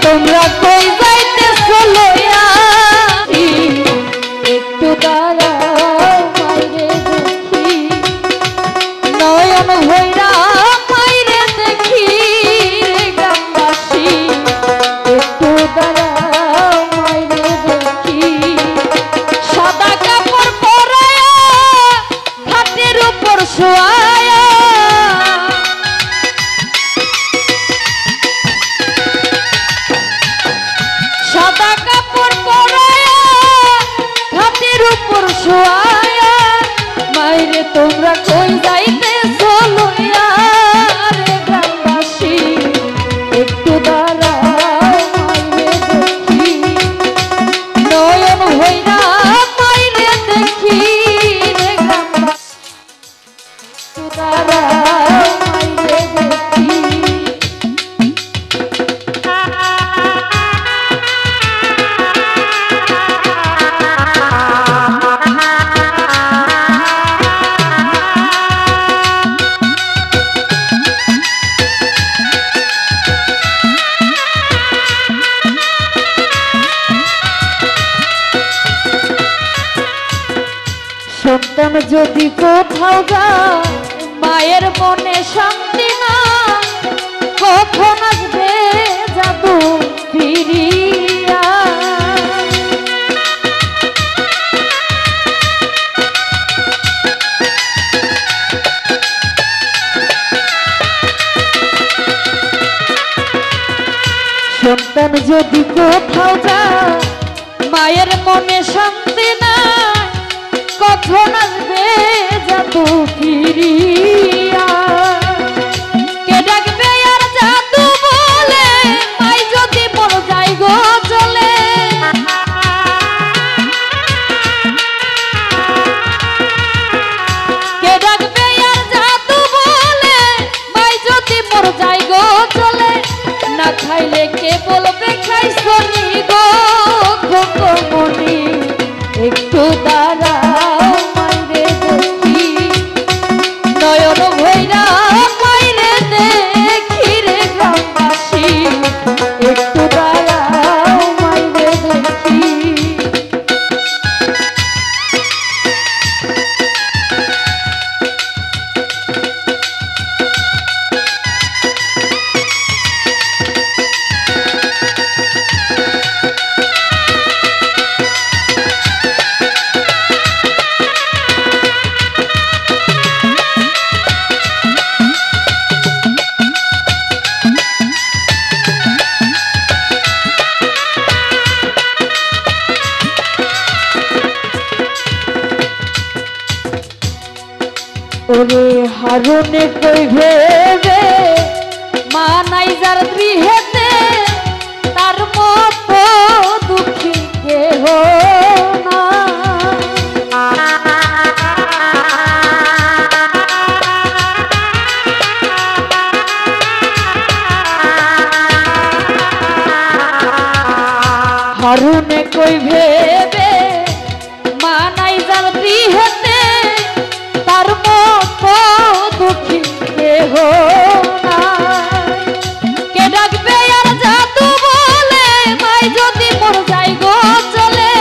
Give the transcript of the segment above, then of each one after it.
তোমরা কই যাইতেছো লইয়া একটু দাঁড়াও মাইরে দেখি নয়ন ভৈরা মাইরে দেখি রে গ্রামবাসী একটু দাঁড়াও মাইরে দেখি সাদা কাপড় পরায়া হাতের উপর শোয়ায়া সাদা কাপড় পরায়া হাতের উপর শোয়ায়া মাইরে তোমরা কই যাইতেছো লইয়া রে গ্রামবাসী একটু দাঁড়াও মাইরে দেখি নয়ন ভৈরা মাইরে দেখি রে গ্রামবাসী একটু দাঁড়াও মাইরে দেখি সন্তান যদি কোথাও যায় মায়ের মনে শান্তি না কখন আসবে জাদু ফিরিয়া সন্তান যদি কোথাও যায় মায়ের মনে শান্তি না কখন আসবে জাদু ফিরিয়া কে ডাকবে আর জাদু বলে মাই যদি মর যাই গো চলে কে ডাকবে আর জাদু বলে মাই যদি মর যাই গো চলে না খাইলে কে বলবে খাইছো নি গো খোকমনি একটু দাঁড়াও মাইরে দেখি নয়ন ভৈরা মাইরে দেখি রে গ্রামবাসী একটু দাঁড়াও মাইরে দেখি ওরে হারুনে কই ভেবে মা নাই যার গৃহেতে তার মতো দুঃখী কেহ না হারুনে কই ভেবে মা নাই যার গৃহেতে তার মতো দুঃখী কেহ নাই কে ডাকবে আর জাদু বলে মাই যদি মর যাই গো চলে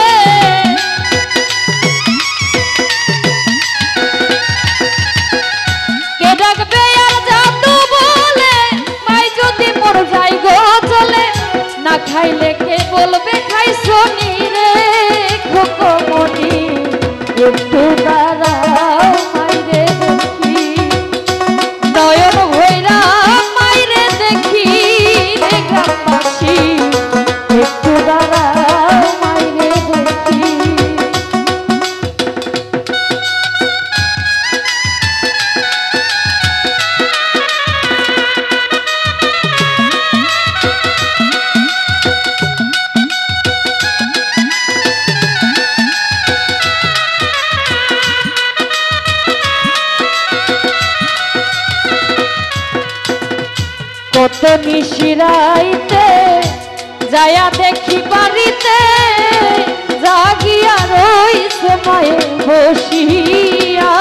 কে ডাকবে আর জাদু বলে মাই যদি মর যাই গো চলে না খাইলে কে বলবে খাইছো নি রে খোকমনি একটু দাঁড়াও মাইরে দেখি নয়ন ভৈরা মাইরে দেখি রে গ্রামবাসী একটু দাঁড়াও মাইরে দেখি কত নিশিরাইতে যায়া দেখি বাড়িতে জাগিয়া রইছে মায়ে বসিয়া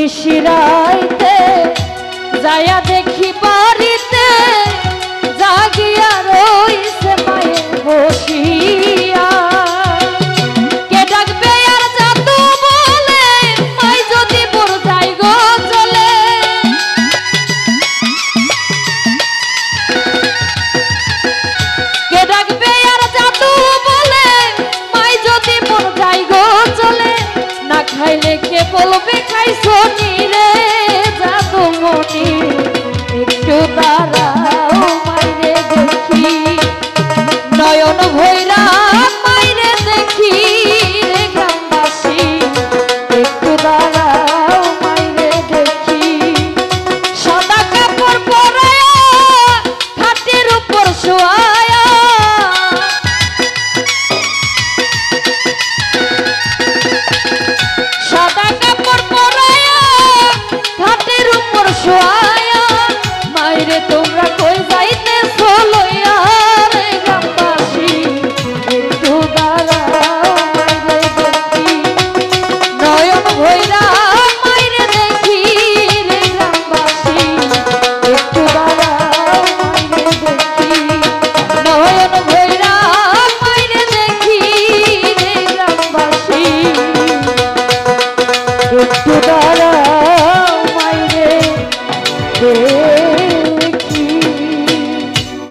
নিশিরা